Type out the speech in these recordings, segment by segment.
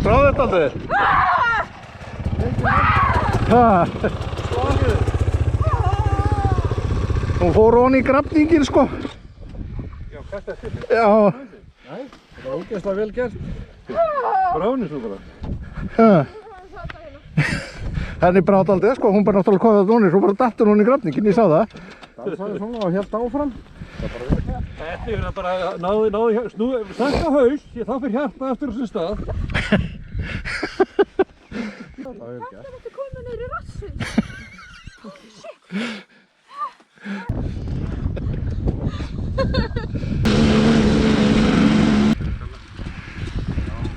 Bráði þetta aldrei? Hún fór honi í grafningin sko. Já, kasta þetta. Já. Nei, það var ógeðslega vel gert. Bráðinu svo bara. Henni bráði aldrei sko, hún bara náttúrulega koðið honi, svo bara dattur hún í grafningin, ég sá það. Það sagði svona og hélt áfram. Þetta er bara náði sækka haus, þá fyrir hjarta eftir þessum stað. Það er vel gert. Þetta komið niður í rassinn.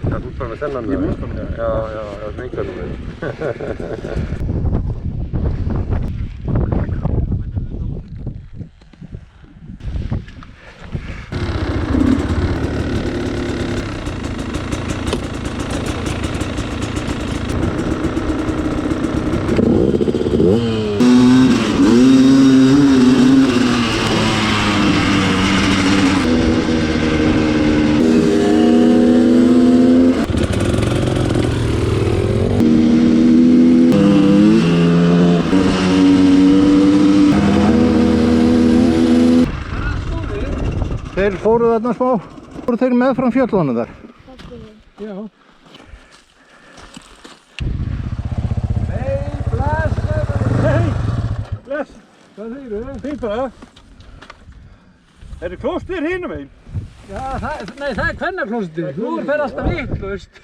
Það er bara með þennan. Ég mjög bara. Já, sminkanum við. Þeir fóru þarna smá, fóru þeir meðfram fjöllunum þar. Já. Hei, bless! Hei, bless! Hvað segirðu? Fínt bara. Er klóstir hinum einn? Já, það er kvennaklósettið. Þú fer alltaf vitlaust.